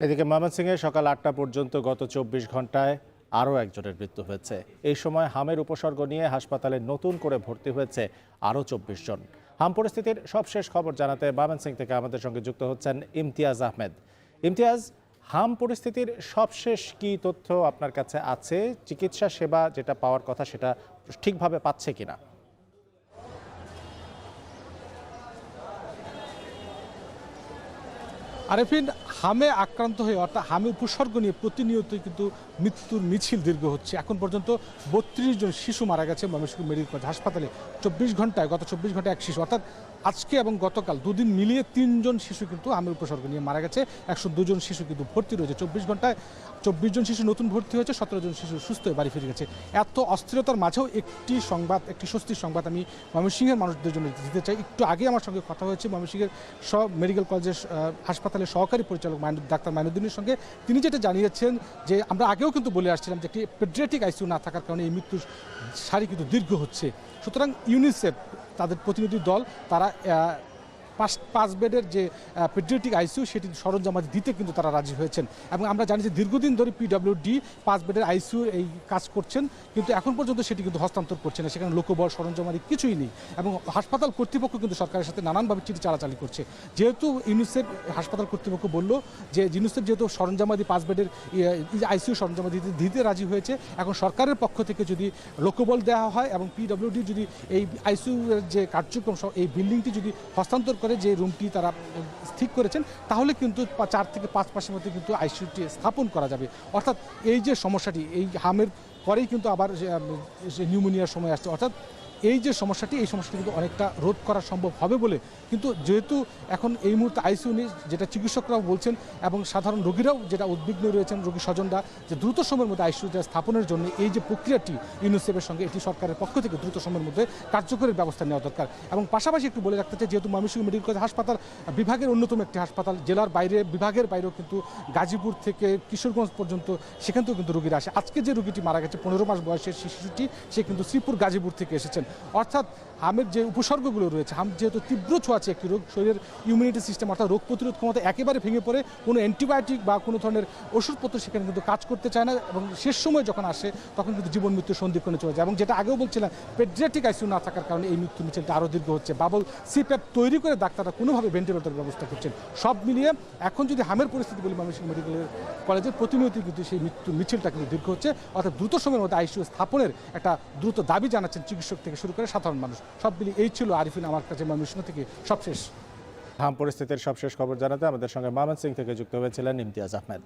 এদিকে ময়মনসিংহে সকাল ৮টা পর্যন্ত গত ২৪ ঘন্টায় আরও একজনের মৃত্যু হয়েছে। এই সময় হামের উপসর্গ নিয়ে হাসপাতালে নতুন করে ভর্তি হয়েছে আরও ২৪ জন। হাম পরিস্থিতির সবশেষ খবর জানাতে ময়মনসিংহ থেকে আমাদের সঙ্গে যুক্ত হচ্ছেন ইমতিয়াজ আহমেদ। ইমতিয়াজ, হাম পরিস্থিতির সবশেষ কি তথ্য আপনার কাছে আছে? চিকিৎসা সেবা যেটা পাওয়ার কথা সেটা ঠিকভাবে পাচ্ছে কিনা? আরেফিন, হামে আক্রান্ত হয়ে অর্থাৎ হামে উপসর্গ নিয়ে প্রতিনিয়তই কিন্তু মৃত্যুর মিছিল দীর্ঘ হচ্ছে। এখন পর্যন্ত ৩২ জন শিশু মারা গেছে ময়মনসিংহ মেডিকেল কলেজ হাসপাতালে। গত ২৪ ঘন্টায় এক শিশু, অর্থাৎ আজকে এবং গতকাল দুদিন মিলিয়ে ৩ জন শিশু কিন্তু হামের উপসর্গ নিয়ে মারা গেছে। ১০২ জন শিশু কিন্তু ভর্তি রয়েছে। ২৪ ঘন্টায় ২৪ জন শিশু নতুন ভর্তি হয়েছে, ১৭ জন শিশু সুস্থ হয়ে বাড়ি ফিরে গেছে। এত অস্থিরতার মাঝেও একটি স্বস্তির সংবাদ আমি ময়মনসিংহের মানুষদের জন্য দিতে চাই। একটু আগে আমার সঙ্গে কথা হয়েছে ময়মনসিংহের সব মেডিকেল কলেজের হাসপাতালের সহকারী পরিচালক ডাক্তার মাইনুদ্দিনের সঙ্গে। তিনি যেটা জানিয়েছেন যে আমরা আগেও কিন্তু বলে আসছিলাম যে একটি পেডিয়াট্রিক আইসিইউ না থাকার কারণে এই মৃত্যুর সারি কিন্তু দীর্ঘ হচ্ছে। সুতরাং ইউনিসেফ তাদের প্রতিনিধি দল তারা ৫ বেডের যে পেডিয়াট্রিক আইসিইউ সেটি সরঞ্জামাদি দিতে কিন্তু তারা রাজি হয়েছেন। এবং আমরা জানি যে দীর্ঘদিন ধরে পিডব্লিউডি ৫ বেডের আইসিইউ এই কাজ করছেন, কিন্তু এখন পর্যন্ত সেটি কিন্তু হস্তান্তর করছে না। সেখানে লোকবল সরঞ্জামাদি কিছুই নেই এবং হাসপাতাল কর্তৃপক্ষ কিন্তু সরকারের সাথে নানানভাবে চিঠি চালাচালি করছে। যেহেতু ইউনিসেফ হাসপাতাল কর্তৃপক্ষ বলল যে ইউনিসেফ যেহেতু সরঞ্জামাদি ৫ বেডের আইসিইউ সরঞ্জামাদি দিতে রাজি হয়েছে, এখন সরকারের পক্ষ থেকে যদি লোকবল দেওয়া হয় এবং পিডব্লিউডি যদি এই আইসিইউ এর যে কার্যক্রম এই বিল্ডিংটি যদি হস্তান্তর যে রুমটি তারা ঠিক করেছেন, তাহলে কিন্তু ৪ থেকে ৫ মাসের মধ্যে কিন্তু আইসিইউটি স্থাপন করা যাবে। অর্থাৎ এই যে সমস্যাটি, এই হামের পরেই কিন্তু আবার নিউমোনিয়ার সময় আসছে, অর্থাৎ এই যে সমস্যাটি, এই সমস্যাটি কিন্তু অনেকটা রোধ করা সম্ভব হবে বলে, কিন্তু যেহেতু এখন এই মুহূর্তে আইসিইউ নেই, যেটা চিকিৎসকরাও বলছেন এবং সাধারণ রোগীরাও যেটা উদ্বিগ্ন রয়েছেন, রোগী স্বজনরা, যে দ্রুত সময়ের মধ্যে আইসিইউটা স্থাপনের জন্য এই যে প্রক্রিয়াটি ইউনিসেফের সঙ্গে এটি সরকারের পক্ষ থেকে দ্রুত সময়ের মধ্যে কার্যকরী ব্যবস্থা নেওয়া দরকার। এবং পাশাপাশি একটু বলে রাখতে চাই, যেহেতু ময়মনসিংহ মেডিকেল কলেজ হাসপাতাল বিভাগের অন্যতম একটি হাসপাতাল, জেলার বাইরে বিভাগের বাইরেও কিন্তু গাজীপুর থেকে কিশোরগঞ্জ পর্যন্ত সেখান থেকেও কিন্তু রোগীরা আসে। আজকে যে রোগীটি মারা গেছে ১৫ মাস বয়সের শিশুটি, সে কিন্তু শ্রীপুর গাজীপুর থেকে এসেছেন। অর্থাৎ হামের যে উপসর্গগুলো রয়েছে, হাম যেহেতু তীব্র ছোঁয়াচে একটি রোগ, শরীরের ইমিউনিটি সিস্টেম অর্থাৎ রোগ প্রতিরোধ ক্ষমতা একেবারে ভেঙে পড়ে, কোনো অ্যান্টিবায়োটিক বা কোনো ধরনের ওষুধপত্র সেখানে কিন্তু কাজ করতে চায় না এবং শেষ সময় যখন আসে তখন কিন্তু জীবন মৃত্যুর সন্ধিক্ষণে চলে যায়। এবং যেটা আগেও বলছিলাম, পেডিয়াট্রিক আইসিইউ না থাকার কারণে এই মৃত্যু মিছিলটা আরও দীর্ঘ হচ্ছে। বাবল সিপ্যাপ তৈরি করে ডাক্তাররা কোনোভাবে ভেন্টিলেটরের ব্যবস্থা করছেন। সব মিলিয়ে এখন যদি হামের পরিস্থিতি বলি, ময়মনসিংহ মেডিকেল কলেজের প্রতিনিয়ত কিন্তু সেই মৃত্যু মিছিলটা কিন্তু দীর্ঘ হচ্ছে। অর্থাৎ দ্রুত সময়ের মধ্যে আইসিইউ স্থাপনের একটা দ্রুত দাবি জানাচ্ছেন চিকিৎসক থেকে শুরু করে সাধারণ মানুষ। সব মিলিয়ে এই ছিল আরিফিন আমার কাছে ময়মনসিংহ থেকে সবশেষ। হাম পরিস্থিতির সবশেষ খবর জানাতে আমাদের সঙ্গে ময়মনসিংহ থেকে যুক্ত হয়েছিলেন ইমতিয়াজ আহমেদ।